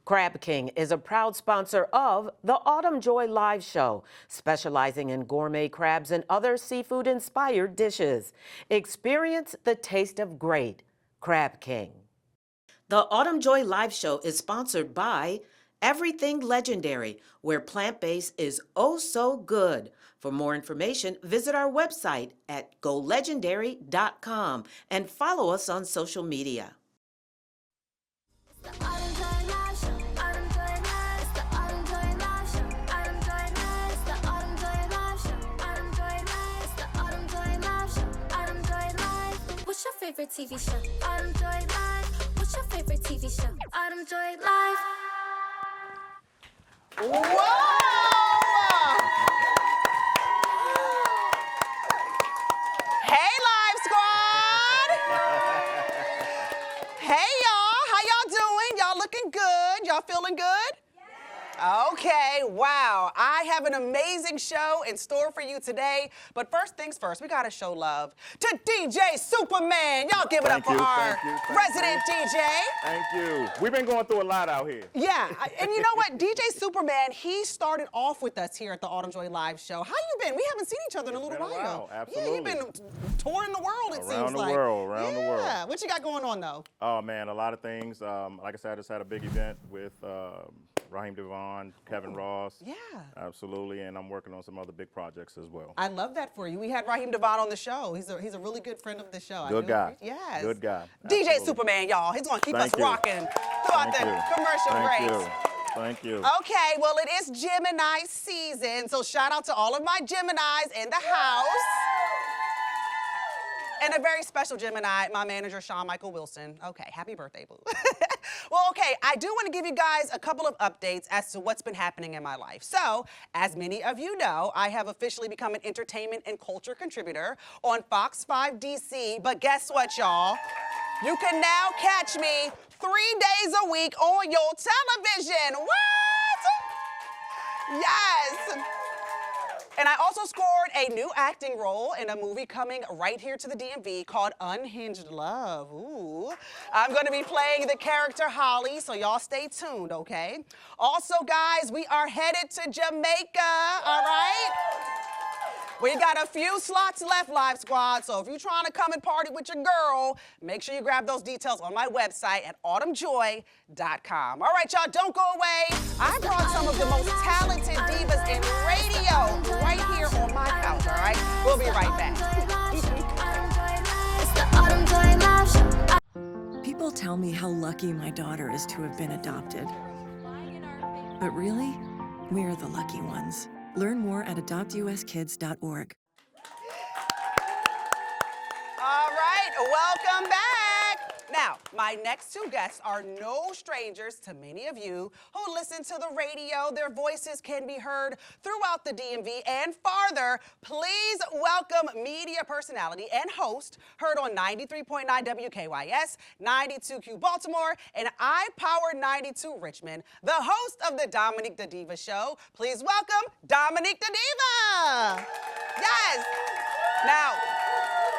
Crab King is a proud sponsor of the Autumn Joy Live Show, specializing in gourmet crabs and other seafood-inspired dishes. Experience the taste of great. Crab King. The Autumn Joy Live Show is sponsored by Everything Legendary, where plant-based is oh so good. For more information, visit our website at golegendary.com and follow us on social media. What's your favorite TV show? Autumn Joy Live. What's your favorite TV show? Autumn Joy Live. Whoa! Hey, Live Squad! Hey, y'all. How y'all doing? Y'all looking good? Y'all feeling good? Okay, wow. I have an amazing show in store for you today. But first things first, we gotta show love to DJ Superman. Y'all give it up for our resident DJ. Thank you. We've been going through a lot out here. Yeah, and you know what? DJ Superman, he started off with us here at the Autumn Joy Live Show. How you been? We haven't seen each other in a little while. Absolutely. Yeah, you've been touring the world, it seems like. Around the world. Yeah, what you got going on, though? Oh, man, a lot of things. Like I said, I just had a big event with Raheem Devon, Kevin Ross. Yeah. Absolutely, and I'm working on some other big projects as well. I love that for you. We had Raheem Devon on the show. He's a really good friend of the show. Good guy. Yes. Good guy. DJ Absolutely. Superman, y'all. He's gonna keep us Thank you. rocking throughout Thank the you. commercial Thank breaks. you. Thank you. Okay, well, it is Gemini season, so shout out to all of my Geminis in the house. And a very special Gemini, my manager, Sean Michael Wilson. Okay, happy birthday, boo. Well, okay, I do want to give you guys a couple of updates as to what's been happening in my life. So, as many of you know, I have officially become an entertainment and culture contributor on Fox 5 DC. But guess what, y'all? You can now catch me 3 days a week on your television. What? Yes. And I also scored a new acting role in a movie coming right here to the DMV called Unhinged Love. Ooh. I'm going to be playing the character Holly, so y'all stay tuned, okay? Also, guys, we are headed to Jamaica, all right? We got a few slots left, Live Squad, so if you're trying to come and party with your girl, make sure you grab those details on my website at autumnjoy.com. All right, y'all, don't go away. I brought some of the most talented divas in radio right here on my couch, all right? We'll be right back. People tell me how lucky my daughter is to have been adopted. But really, we're the lucky ones. Learn more at adoptuskids.org. All right, welcome back. Now, my next two guests are no strangers to many of you who listen to the radio. Their voices can be heard throughout the DMV and farther. Please welcome media personality and host, heard on 93.9 WKYS, 92Q Baltimore, and iPower 92 Richmond, the host of the Dominique the Diva Show. Please welcome Dominique the Diva. Yes. Now,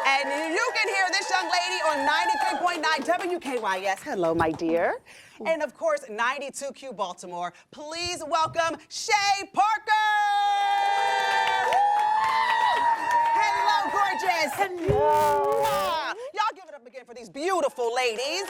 and you can hear this young lady on 93.9 WKYS. Hello, my dear. And of course, 92Q Baltimore. Please welcome Shay Parker. Hello, gorgeous. Hello. Y'all give it up again for these beautiful ladies.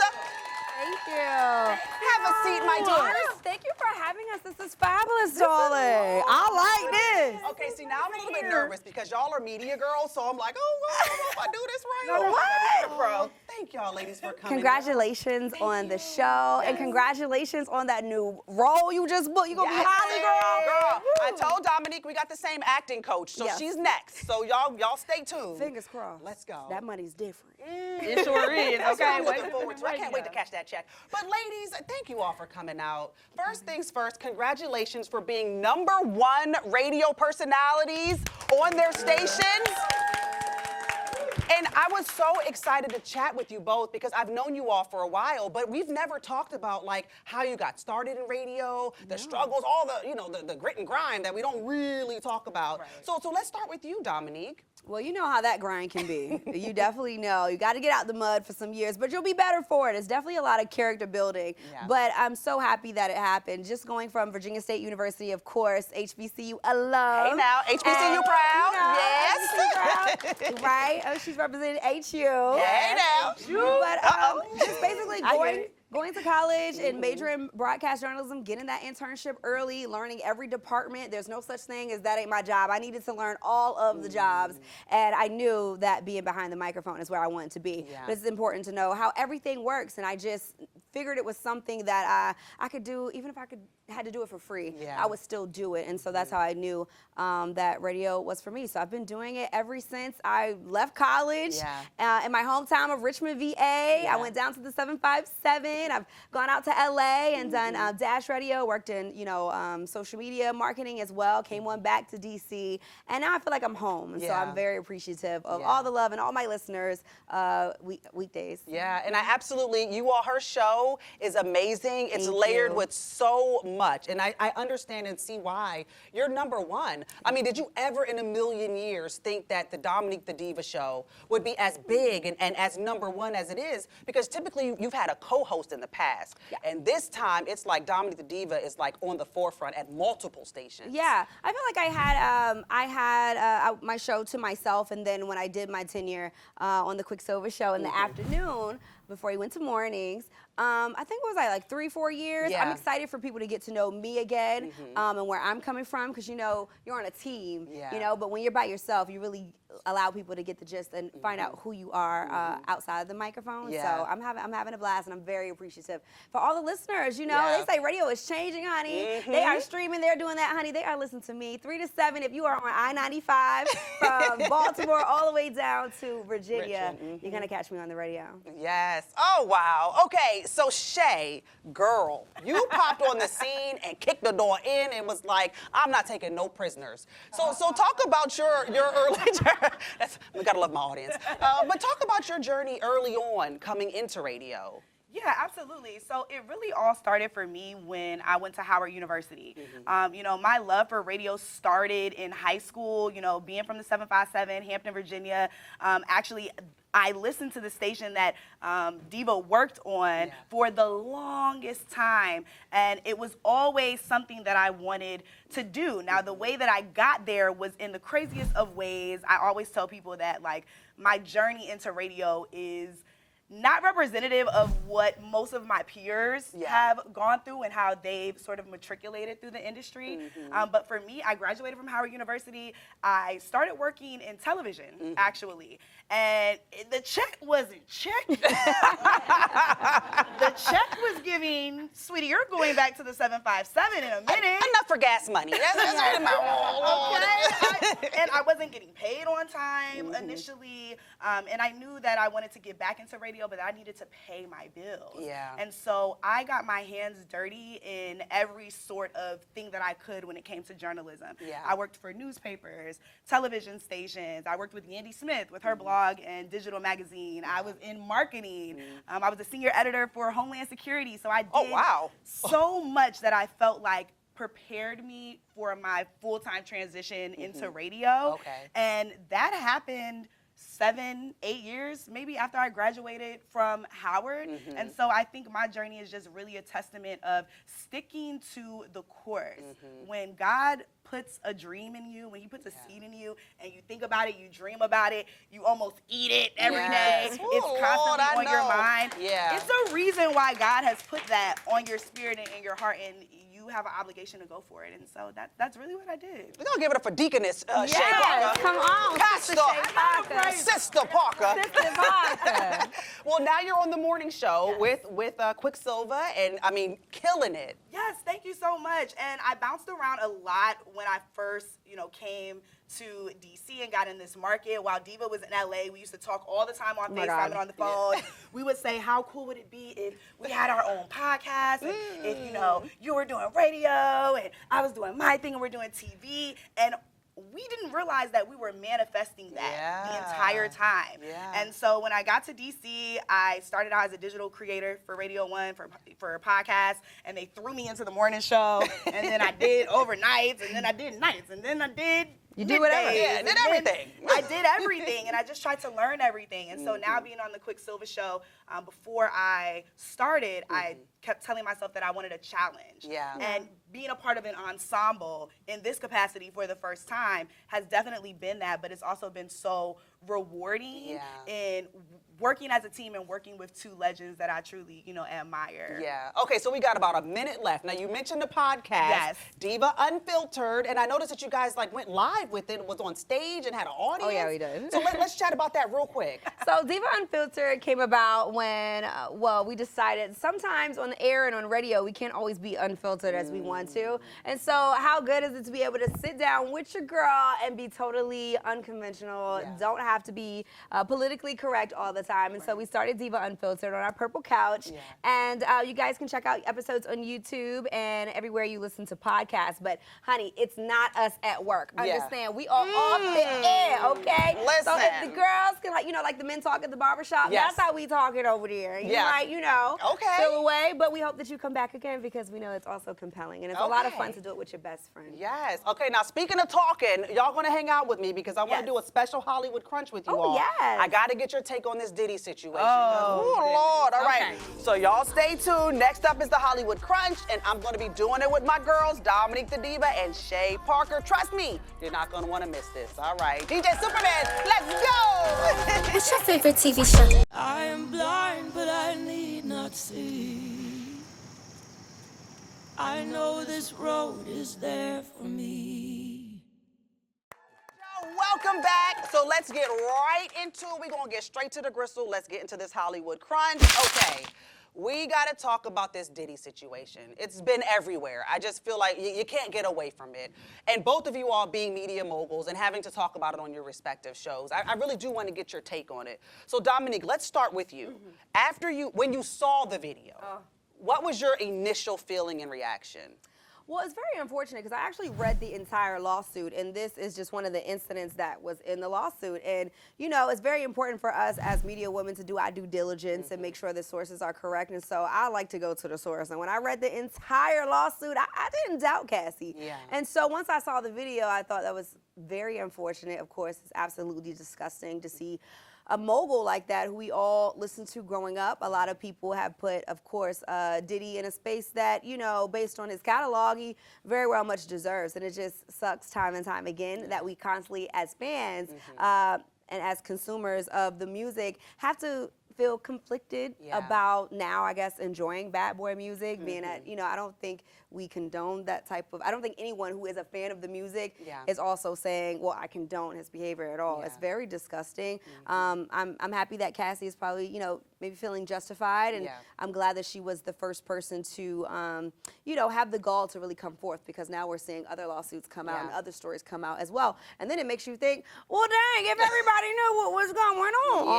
Thank you. Have a seat, my dears. Thank you for having us. This is fabulous, darling. I like this. Okay, see, now I'm a little bit nervous because y'all are media girls, so I'm like, oh, well, I don't know if I do this right. No, what? Bro, thank y'all ladies for coming. Congratulations on the show, and congratulations on that new role you just booked. You gonna be Holly, girl? Girl, I told Dominique we got the same acting coach, so she's next. So y'all stay tuned. Fingers crossed. Let's go. That money's different. It sure is. That's what I'm looking forward to. I can't wait to catch that check. But ladies, thank you all for coming out. First things first, congratulations for being #1 radio personalities on their stations. And I was so excited to chat with you both because I've known you all for a while, but we've never talked about like how you got started in radio, the struggles, all the, the grit and grind that we don't really talk about. Right. So let's start with you, Dominique. Well, you know how that grind can be. You definitely know. You got to get out the mud for some years, but you'll be better for it. It's definitely a lot of character building. Yeah. But I'm so happy that it happened. Just going from Virginia State University, of course, HBCU alum. Hey now, HBCU And, proud. you know, Yes. HBCU proud, right? Oh, she's representing HU. Hey now. But just basically I get it. going to college and majoring in broadcast journalism, getting that internship early, learning every department. There's no such thing as that ain't my job. I needed to learn all of the jobs, and I knew that being behind the microphone is where I wanted to be. Yeah. But it's important to know how everything works, and I just figured it was something that I could do, even if I had to do it for free, Yeah. I would still do it. And so that's how I knew that radio was for me. So I've been doing it ever since I left college. Yeah. In my hometown of Richmond, VA. I went down to the 757. I've gone out to LA and done Dash Radio, worked in, social media marketing as well, came on back to DC, and now I feel like I'm home. And so Yeah. I'm very appreciative of Yeah. all the love and all my listeners weekdays. Yeah, and I absolutely, her show is amazing. It's Thank layered you. with so much, and I understand and see why you're number one. I mean, did you ever in a million years think that the Dominique the Diva show would be as big and as number one as it is? Because typically you've had a co-host in the past, and this time it's like Dominique the Diva is like on the forefront at multiple stations. Yeah, I feel like I had my show to myself, and then when I did my tenure on the Quicksilver show in the afternoon before he went to mornings, I think it was like 3-4 years. Yeah. I'm excited for people to get to know me again and where I'm coming from, because you're on a team, Yeah. but when you're by yourself, you really allow people to get the gist and find out who you are outside of the microphone. Yeah. So I'm having a blast, and I'm very appreciative for all the listeners. Yeah. They say radio is changing, honey. They are streaming, they're doing that, honey. They are listening to me 3 to 7. If you are on I-95 from Baltimore all the way down to Virginia, you're gonna catch me on the radio. Yes. Oh, wow. Okay, so Shay, girl, you popped on the scene and kicked the door in and was like, I'm not taking no prisoners. So talk about your early journey. We gotta love my audience. But talk about your journey early on coming into radio. Yeah, absolutely. So it really all started for me when I went to Howard University. My love for radio started in high school, being from the 757, Hampton, Virginia. Actually, I listened to the station that Diva worked on for the longest time, and it was always something that I wanted to do. Now, the way that I got there was in the craziest of ways. I always tell people that, my journey into radio is not representative of what most of my peers have gone through and how they've sort of matriculated through the industry. But for me, I graduated from Howard University. I started working in television, actually. And the check wasn't check. The check was giving, sweetie, you're going back to the 757 in a minute. Enough for gas money. That's what Okay. And I wasn't getting paid on time initially, and I knew that I wanted to get back into radio, but I needed to pay my bills. Yeah. And so I got my hands dirty in every sort of thing that I could when it came to journalism. Yeah. I worked for newspapers, television stations. I worked with Yandy Smith with her blog and digital magazine. I was in marketing. I was a senior editor for Homeland Security. So I did so much that I felt like prepared me for my full-time transition into radio. Okay. And that happened 7-8 years maybe after I graduated from Howard. And so I think my journey is just really a testament of sticking to the course. When God puts a dream in you, when he puts a seed in you and you think about it, you dream about it, you almost eat it every day. Yes. It's Ooh, constantly Lord, I on your know. mind. Yeah. It's a reason why God has put that on your spirit and in your heart, and you have an obligation to go for it. And so that's really what I did. We're gonna give it up for Deaconess Shay Yes, Parker. come on, Pastor Sister Shay Parker. Sister Parker. Sister Parker. Well, now you're on the morning show with Quicksilver, and I mean, killing it. Yes, thank you so much. And I bounced around a lot when I first, came to DC and got in this market. While Diva was in LA, we used to talk all the time on FaceTime God. and on the phone. We would say, how cool would it be if we had our own podcast, and if, you were doing radio and I was doing my thing and we're doing TV. And we didn't realize that we were manifesting that the entire time. Yeah. And so when I got to DC, I started out as a digital creator for Radio 1, for a podcast, and they threw me into the morning show, and then I did overnights, and then I did nights, and then I did You do whatever. Yeah, did everything. I did everything, and I just tried to learn everything. And so now being on the Quicksilver show, before I started, I kept telling myself that I wanted a challenge. Yeah. And being a part of an ensemble in this capacity for the first time has definitely been that, but it's also been so rewarding in working as a team and working with two legends that I truly, admire. Yeah. Okay, so we got about a minute left. Now, you mentioned the podcast, Yes. Diva Unfiltered, and I noticed that you guys went live with it, was on stage and had an audience. Oh, yeah, we did. So let's chat about that real quick. So Diva Unfiltered came about when, we decided sometimes on the air and on radio, we can't always be unfiltered as we want to. And so how good is it to be able to sit down with your girl and be totally unconventional, don't have to be politically correct all the time. And so we started Diva Unfiltered on our purple couch. And you guys can check out episodes on YouTube and everywhere you listen to podcasts. But honey, it's not us at work. Understand? We are off the air, okay? Listen. So if the girls can, like the men talk at the barbershop, that's how we talk it over there. You might, feel away, but we hope that you come back again because we know it's also compelling. And it's a lot of fun to do it with your best friend. Yes. Okay, now speaking of talking, y'all gonna hang out with me because I want to do a special Hollywood Crunch with you all. Yes. I gotta get your take on this Diddy situation. Oh, Lord. All right. So y'all stay tuned. Next up is the Hollywood Crunch, and I'm gonna be doing it with my girls, Dominique the Diva and Shay Parker. Trust me, you're not gonna wanna miss this. All right. DJ Superman, let's go! What's your favorite TV show? I am blind, but I need not see. I know this road is there for me. Welcome back. So let's get right into it. We're going to get straight to the gristle. Let's get into this Hollywood Crunch. Okay. We got to talk about this Diddy situation. It's been everywhere. I just feel like you can't get away from it. And both of you all being media moguls and having to talk about it on your respective shows, I really do want to get your take on it. So Dominique, let's start with you. When you saw the video, what was your initial feeling and reaction? Well, it's very unfortunate because I actually read the entire lawsuit, and this is just one of the incidents that was in the lawsuit. And, it's very important for us as media women to do our due diligence and make sure the sources are correct. And so I like to go to the source. And when I read the entire lawsuit, I didn't doubt Cassie. Yeah. And so once I saw the video, I thought that was very unfortunate. Of course, it's absolutely disgusting to see a mogul like that who we all listened to growing up. A lot of people have put, of course, Diddy in a space that, based on his catalog, he very well much deserves. And it just sucks time and time again that we constantly, as fans and as consumers of the music, have to feel conflicted about now, I guess, enjoying bad boy music, being that, I don't think we condone that type of, I don't think anyone who is a fan of the music is also saying, well, I condone his behavior at all. It's very disgusting. I'm happy that Cassie is probably, maybe feeling justified, and I'm glad that she was the first person to, have the gall to really come forth, because now we're seeing other lawsuits come out and other stories come out as well. And then it makes you think, well, dang, if everybody knew what was going on,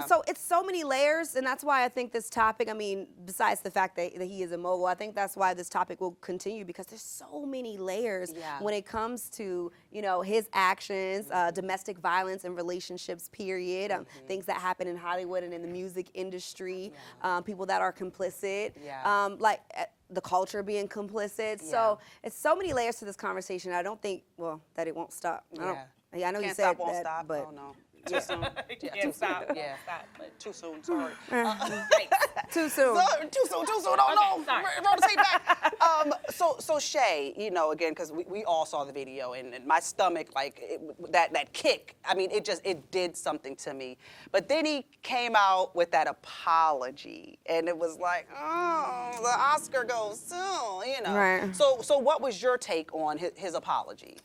so it's so many layers, and that's why I think this topic, besides the fact that he is a mogul, I think that's why this topic will continue, because there's so many layers when it comes to, his actions, domestic violence and relationships, period, things that happen in Hollywood and in the music industry, people that are complicit, the culture being complicit. So it's so many layers to this conversation. I don't think, that it won't stop. I know Can't you said stop, won't that, stop. but Oh, no. Too soon. Can't stop. Yeah. Stop, but Too soon, sorry. too soon. Too soon. Oh, no. Roll the tape back. So Shay, again, because we all saw the video, and my stomach, that kick, it did something to me. But then he came out with that apology, and it was like, oh, the Oscar goes soon, Right. So what was your take on his apology?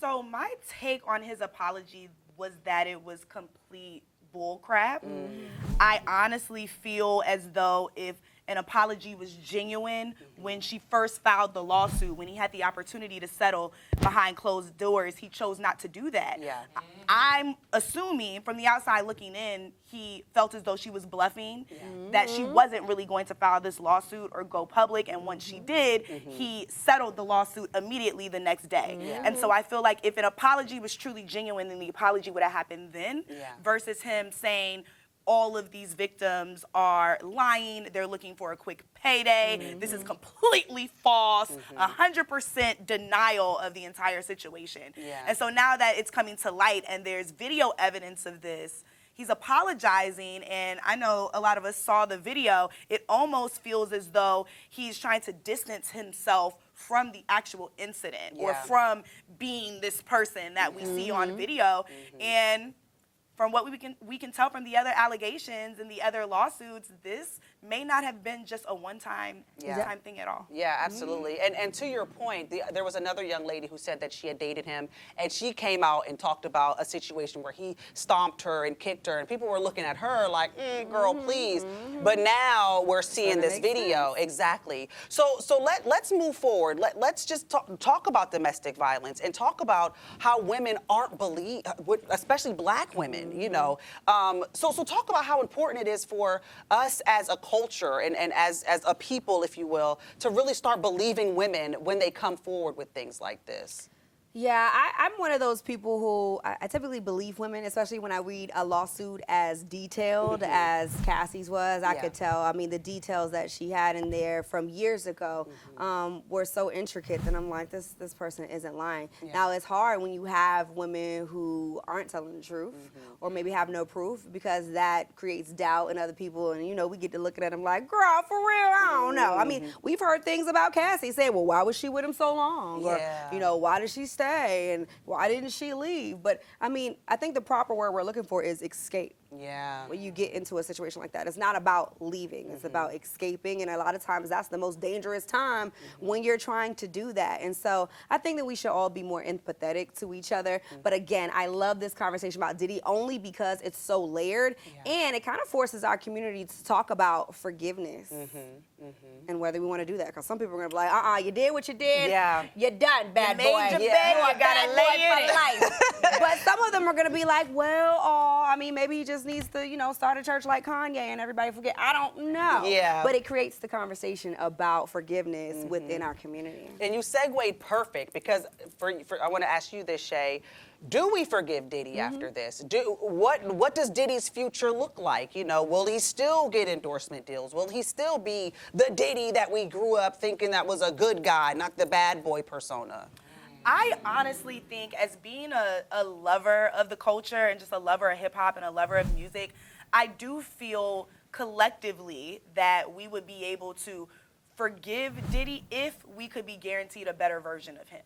So my take on his apology was that it was complete bullcrap. I honestly feel as though if an apology was genuine when she first filed the lawsuit, when he had the opportunity to settle behind closed doors, he chose not to do that. I'm assuming from the outside looking in, he felt as though she was bluffing, that she wasn't really going to file this lawsuit or go public, and once she did, he settled the lawsuit immediately the next day. And so I feel like if an apology was truly genuine, then the apology would have happened then, versus him saying, all of these victims are lying. They're looking for a quick payday. This is completely false. 100% denial of the entire situation. And so now that it's coming to light and there's video evidence of this, he's apologizing, and I know a lot of us saw the video. It almost feels as though he's trying to distance himself from the actual incident or from being this person that we see on video. And from what we can tell from the other allegations and the other lawsuits, this may not have been just a one-time thing at all. Yeah, absolutely. And to your point, there was another young lady who said that she had dated him, and she came out and talked about a situation where he stomped her and kicked her, and people were looking at her like, girl, please. But now we're seeing this video. Exactly. So let's move forward. Let's just talk about domestic violence and talk about how women aren't believed, especially black women, you know. So talk about how important it is for us as a culture and as a people, if you will, to really start believing women when they come forward with things like this. Yeah, I'm one of those people who I typically believe women, especially when I read a lawsuit as detailed as Cassie's was. I could tell. I mean, the details that she had in there from years ago were so intricate that I'm like, this person isn't lying. Now, it's hard when you have women who aren't telling the truth or maybe have no proof, because that creates doubt in other people. And, you know, we get to looking at them like, girl, for real, I don't know. I mean, we've heard things about Cassie saying, well, why was she with him so long? Or, you know, why did she stay? And why didn't she leave? But I mean, I think the proper word we're looking for is escape. Yeah. When you get into a situation like that, it's not about leaving, it's about escaping. And a lot of times that's the most dangerous time when you're trying to do that. And so I think that we should all be more empathetic to each other. But again, I love this conversation about Diddy only because it's so layered and it kind of forces our community to talk about forgiveness and whether we want to do that. Because some people are going to be like, you did what you did. Yeah. You're done, bad boy. Your bed, you gotta lay in it. Life. But some of them are going to be like, well, I mean, maybe he just needs to, you know, start a church like Kanye and everybody forget. I don't know. Yeah. But it creates the conversation about forgiveness within our community. And you segued perfect, because I want to ask you this, Shay. Do we forgive Diddy after this? What does Diddy's future look like? You know, will he still get endorsement deals? Will he still be the Diddy that we grew up thinking that was a good guy, not the bad boy persona? I honestly think, as being a lover of the culture and just a lover of hip hop and a lover of music, I do feel collectively that we would be able to forgive Diddy if we could be guaranteed a better version of him.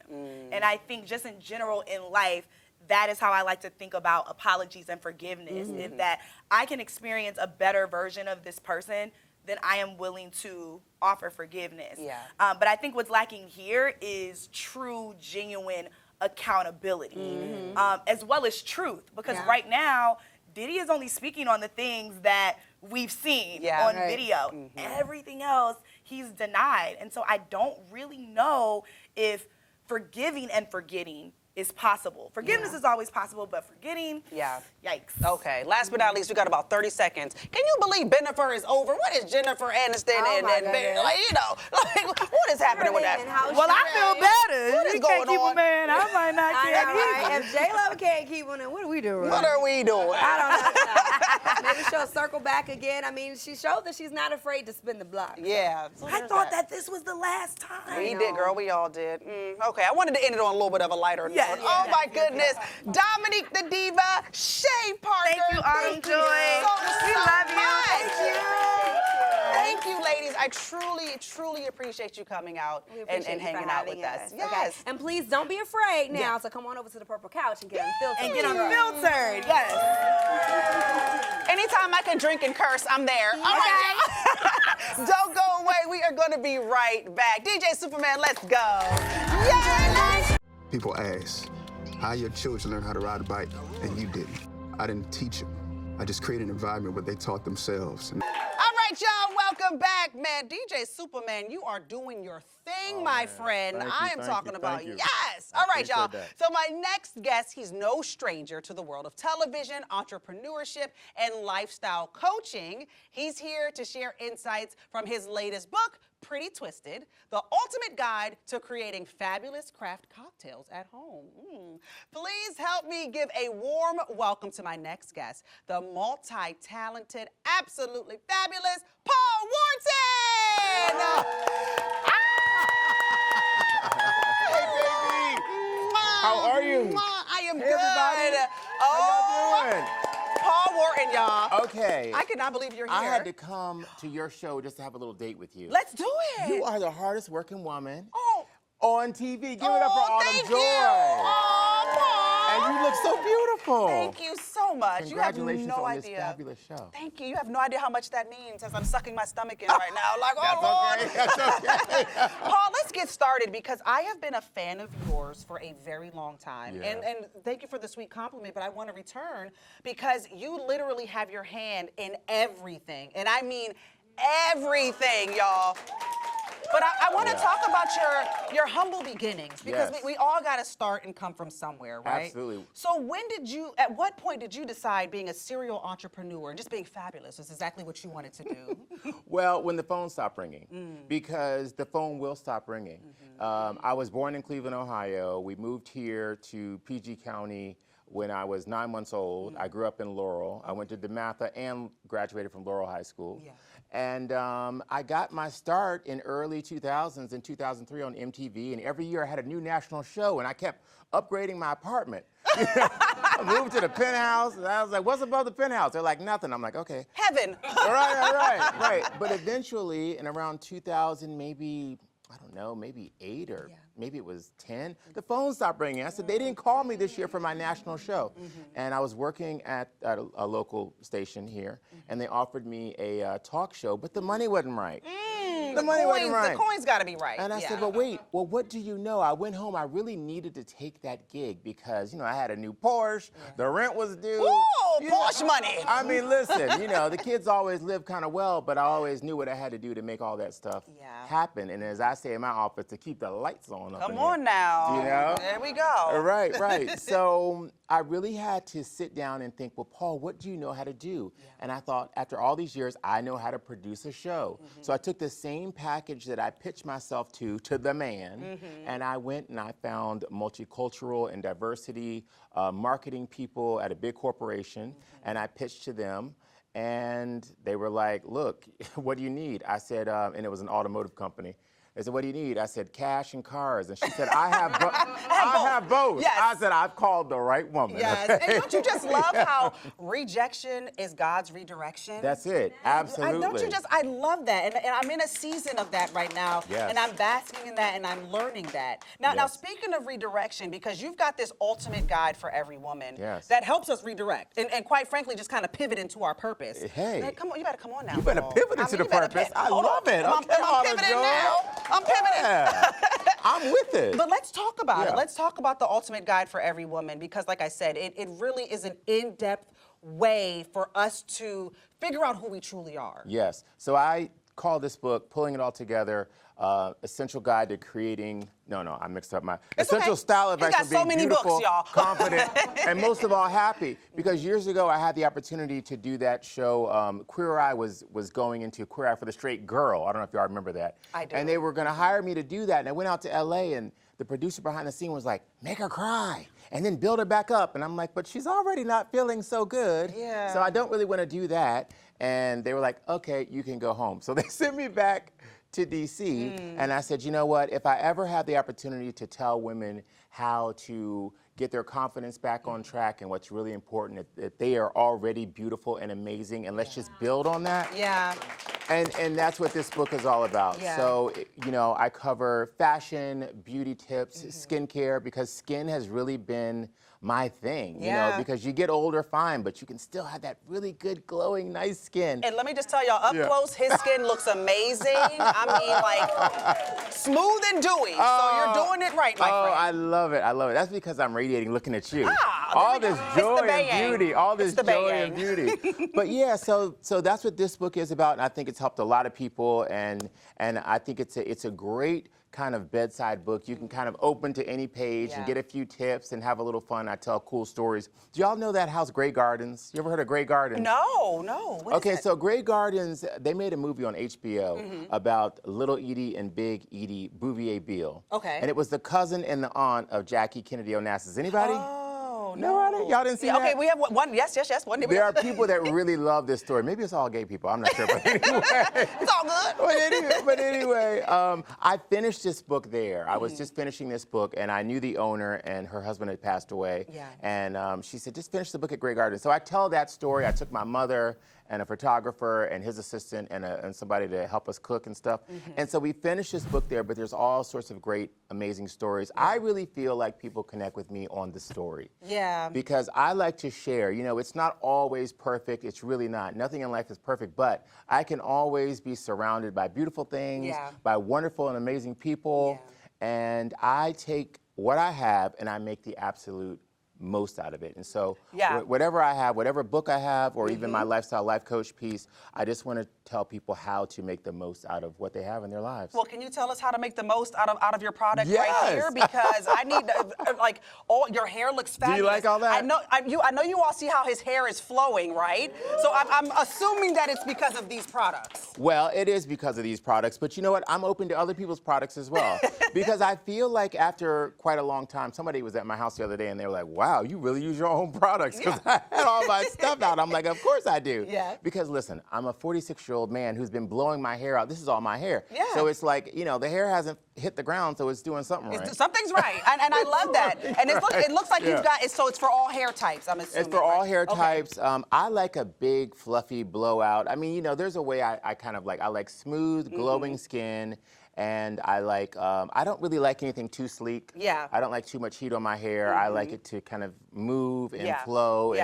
And I think just in general in life, that is how I like to think about apologies and forgiveness, is that I can experience a better version of this person, then I am willing to offer forgiveness. But I think what's lacking here is true, genuine accountability, as well as truth. Because right now, Diddy is only speaking on the things that we've seen on video. Everything else, he's denied. And so I don't really know if forgiving and forgetting is possible. Forgiveness is always possible, but forgetting, yikes. Okay, last but not least, we got about 30 seconds. Can you believe Bennifer is over? What is Jennifer Aniston and like, you know, like, what is happening with that? Well, I feel better. What is You going can't keep on? a man. I might not care. If J-Lo can't keep one, then what are we doing? What are we doing? I don't know. Maybe she'll circle back again. I mean, she showed that she's not afraid to spin the block. Yeah. I thought that this was the last time. We did, girl. We all did. Okay, I wanted to end it on a little bit of a lighter note. Oh my goodness. Dominique the Diva, Shay Parker. Thank you, Autumn Joy. We love you. Thank you. Thank you, ladies. I truly appreciate you coming out and hanging out with us. Yes. Okay. And please don't be afraid now to come on over to the purple couch and get unfiltered. And get unfiltered, yes. Anytime I can drink and curse, I'm there. All right. Don't go away. We are going to be right back. DJ Superman, let's go. Yay! People ask, how your children learn how to ride a bike and you didn't? I didn't teach them. I just created an environment where they taught themselves. All right, y'all, welcome back, man. DJ Superman, you are doing your thing, my friend. I am talking about, yes. All right, y'all. So my next guest, he's no stranger to the world of television, entrepreneurship, and lifestyle coaching. He's here to share insights from his latest book, Pretty Twisted, the ultimate guide to creating fabulous craft cocktails at home. Please help me give a warm welcome to my next guest, the multi-talented, absolutely fabulous Paul Wharton! How are you? I am Hey, good. everybody. Oh, How y'all doing? Paul Wharton, y'all. Okay. I cannot believe you're here. I had to come to your show just to have a little date with you. Let's do it. You are the hardest working woman Oh. on TV. Give it up for Autumn thank Joy. you. Oh, Paul. And you look so beautiful. Thank you so much. Congratulations you have no on idea. this fabulous show. Thank you. You have no idea how much that means as I'm sucking my stomach in right now. Like, That's oh, okay. Lord. That's okay. Paul, let's get started because I have been a fan of yours for a very long time. Yeah. And thank you for the sweet compliment, but I want to return because you literally have your hand in everything. And I mean everything, y'all. But I want to talk about your humble beginnings because Yes. we all got to start and come from somewhere, right? Absolutely. So at what point did you decide being a serial entrepreneur and just being fabulous was exactly what you wanted to do? Well, when the phone stopped ringing, because the phone will stop ringing. I was born in Cleveland, Ohio. We moved here to PG County when I was 9 months old. I grew up in Laurel. I went to DeMatha and graduated from Laurel High School. Yeah. And I got my start in early 2000s, in 2003 on MTV, and every year I had a new national show, and I kept upgrading my apartment. I moved to the penthouse, and I was like, what's above the penthouse? They're like, nothing. I'm like, okay. Heaven. Right. But eventually, in around 2000, maybe, I don't know, maybe 8 or maybe it was 10, the phone stopped ringing. I said, they didn't call me this year for my national show. And I was working at a local station here, and they offered me a talk show, but the money wasn't right. The money wasn't right. The coins got to be right. And I said, but wait, well, what do you know? I went home, I really needed to take that gig because, I had a new Porsche, the rent was due. Ooh, Porsche money. I mean, listen, the kids always live kind of well, but I always knew what I had to do to make all that stuff happen. And as I say in my office, to keep the lights on up in Come on here. now. There we go. Right. So I really had to sit down and think, well, Paul, what do you know how to do? And I thought, after all these years, I know how to produce a show. So I took the same package that I pitched myself to the man, and I went and I found multicultural and diversity marketing people at a big corporation, and I pitched to them. And they were like, look, what do you need? I said, and it was an automotive company. They said, what do you need? I said, cash and cars. And she said, I have both. Yes. I said, I've called the right woman. Yes. And don't you just love how rejection is God's redirection? That's it. Absolutely. Don't you just, I love that. And I'm in a season of that right now. Yes. And I'm basking in that and I'm learning that. Now, speaking of redirection, because you've got this ultimate guide for every woman that helps us redirect. And quite frankly, just kind of pivot into our purpose. Hey. Man, come on, you better come on now. You better Paul. pivot into the purpose. I love it. I'm pivoting now. I'm pivoting. Yeah. I'm with it. But let's talk about it. Let's talk about the ultimate guide for every woman because, like I said, it really is an in-depth way for us to figure out who we truly are. Yes. So I call this book, Pulling It All Together, Essential Guide to Creating, I mixed up my, Essential Style Advice for being beautiful, confident, and most of all, happy. Because years ago, I had the opportunity to do that show. Queer Eye was going into Queer Eye for the Straight Girl. I don't know if y'all remember that. I do. And they were going to hire me to do that. And I went out to LA, and the producer behind the scene was like, make her cry and then build her back up. And I'm like, but she's already not feeling so good. Yeah. So I don't really want to do that. And they were like, okay, you can go home. So they sent me back to DC, and I said, you know what, if I ever have the opportunity to tell women how to get their confidence back on track and what's really important, that they are already beautiful and amazing, and let's just build on that. Yeah. And that's what this book is all about. Yeah. So, I cover fashion, beauty tips, skincare, because skin has really been my thing, because you get older, fine, but you can still have that really good, glowing, nice skin. And let me just tell y'all, up close, his skin looks amazing. I mean, like, smooth and dewy. So you're doing it right, my friend. I love it. That's because I'm radiating looking at you. Ah, all this joy It's the and beauty, all this It's the joy and beauty. But yeah, so that's what this book is about, and I think it's helped a lot of people, and I think it's a great kind of bedside book. You can kind of open to any page and get a few tips and have a little fun. I tell cool stories. Do y'all know that house, Grey Gardens? You ever heard of Grey Gardens? No. What is Okay, that? so Grey Gardens, they made a movie on HBO about Little Edie and Big Edie Bouvier Beale. Okay. And it was the cousin and the aunt of Jackie Kennedy Onassis. Anybody? Oh, Nobody? Y'all didn't see that? Okay, we have one. Yes. One. There are people that really love this story. Maybe it's all gay people. I'm not sure. But anyway. It's all good. But anyway, I finished this book there. I was just finishing this book, and I knew the owner, and her husband had passed away. Yeah. And she said, just finish the book at Grey Gardens. So I tell that story. I took my mother and a photographer and his assistant and somebody to help us cook and stuff. And so we finished this book there, but there's all sorts of great, amazing stories. I really feel like people connect with me on the story. Yeah. Because I like to share. You know, it's not always perfect. It's really not. Nothing in life is perfect, but I can always be surrounded by beautiful things, by wonderful and amazing people. And I take what I have and I make the absolute most out of it. And so whatever I have, whatever book I have, or even my lifestyle life coach piece, I just want to tell people how to make the most out of what they have in their lives. Well, can you tell us how to make the most out of your product right here? Because I need like all your hair looks fabulous. Do you like all that? I know you all see how his hair is flowing, right? So I'm assuming that it's because of these products. Well, it is because of these products, but you know what? I'm open to other people's products as well. Because I feel like after quite a long time, somebody was at my house the other day and they were like, wow, you really use your own products? Because I had all my stuff out. I'm like, of course I do. Yeah. Because listen, I'm a 46-year-old man who's been blowing my hair out. This is all my hair. Yeah. So it's like, you know, the hair hasn't hit the ground, so it's doing something right. Something's right, and I love that. And it looks like you've got, so it's for all hair types, I'm assuming. It's for all hair types. I like a big, fluffy blowout. I mean, you know, there's a way I kind of like, I like smooth, glowing skin. And I like, I don't really like anything too sleek. Yeah. I don't like too much heat on my hair. I like it to kind of move and flow.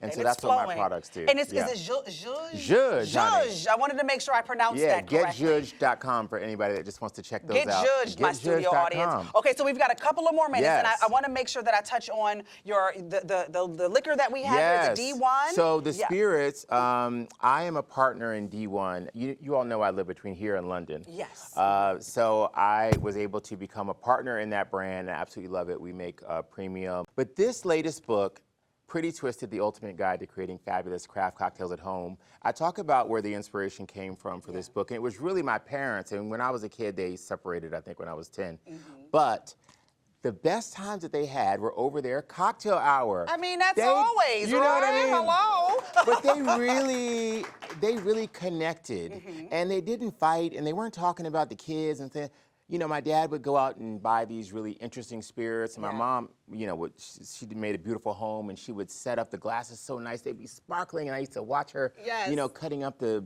And so that's what my products do. And is it zhuzh? Zhuzh, honey. Zhuzh. I wanted to make sure I pronounced that correctly. GetZhuzh.com for anybody that just wants to check those out. Get my studio audience. Okay, so we've got a couple of more minutes, and I want to make sure that I touch on the liquor that we have here, the D1. So the spirits, I am a partner in D1. You all know I live between here and London. Yes. So I was able to become a partner in that brand. I absolutely love it. We make premium. But this latest book, Pretty Twisted, The Ultimate Guide to Creating Fabulous Craft Cocktails at Home. I talk about where the inspiration came from for this book. And it was really my parents. And when I was a kid, they separated, I think, when I was 10. But the best times that they had were over their cocktail hour. I mean, that's always, you know what I mean? Hello. But they really connected. And they didn't fight, and they weren't talking about the kids and things. You know, my dad would go out and buy these really interesting spirits, and my mom, you know, she made a beautiful home, and she would set up the glasses so nice, they'd be sparkling, and I used to watch her, you know, cutting up the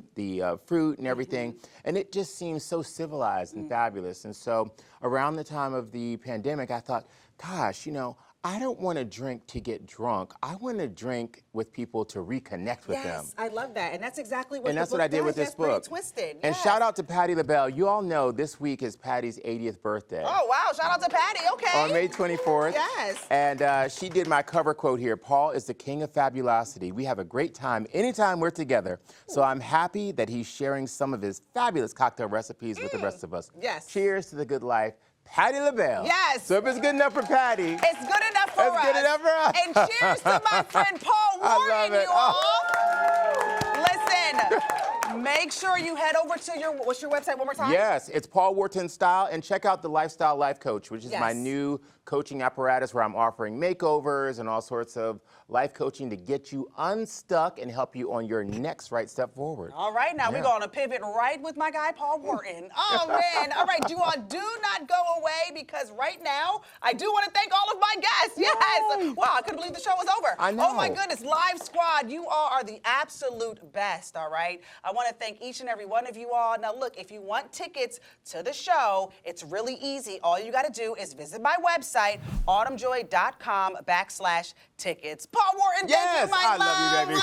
fruit and everything, and it just seemed so civilized and fabulous. And so around the time of the pandemic, I thought, gosh, you know, I don't want to drink to get drunk. I want to drink with people to reconnect with them. Yes, I love that. And that's exactly what And that's what I did with this book. Pretty Twisted. And shout out to Patti LaBelle. You all know this week is Patti's 80th birthday. Oh, wow. Shout out to Patti. Okay. On May 24th. Yes. And she did my cover quote here. Paul is the king of fabulosity. We have a great time anytime we're together. So I'm happy that he's sharing some of his fabulous cocktail recipes with the rest of us. Yes. Cheers to the good life. Patti LaBelle. Yes. So if it's good enough for Patti, it's good enough for us. It's good enough for us. And cheers to my friend Paul Warren, you all. Listen, make sure you head over to what's your website one more time? Yes, it's Paul Wharton Style, and check out the Lifestyle Life Coach, which is my new coaching apparatus where I'm offering makeovers and all sorts of life coaching to get you unstuck and help you on your next right step forward. All right, now we're going to pivot right with my guy, Paul Wharton. Oh, man. All right, you all do not go away because right now, I do want to thank all of my guests. Yes. Wow, I couldn't believe the show was over. I know. Oh, my goodness. Live Squad, you all are the absolute best, all right? I want to thank each and every one of you all. Now, look, if you want tickets to the show, it's really easy. All you got to do is visit my website, autumnjoy.com/tickets. Paul Wharton, thank you, my love you, baby.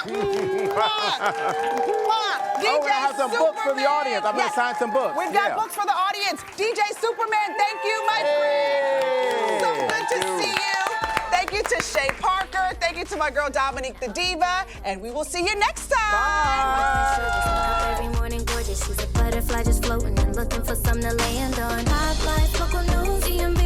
DJ I have some books for the audience. I'm going to sign some books. We've got books for the audience. DJ Superman, thank you, my friend. So good to see you. Thank you to Shay Parker. Thank you to my girl Dominique the Diva, and we will see you next time. Every morning gorgeous, she's a butterfly just floating and looking for something to land on. Hot life, local news,